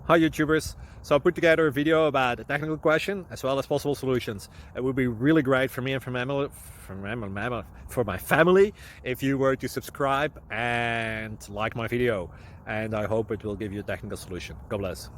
Hi YouTubers! So I put together a video about a technical question as well as possible solutions. It would be really great for me and for my family if you were to subscribe and like my video, and I hope it will give you a technical solution. God bless.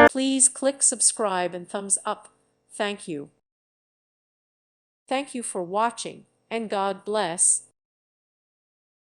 Please click subscribe and thumbs up. Thank you. Thank you for watching, and God bless.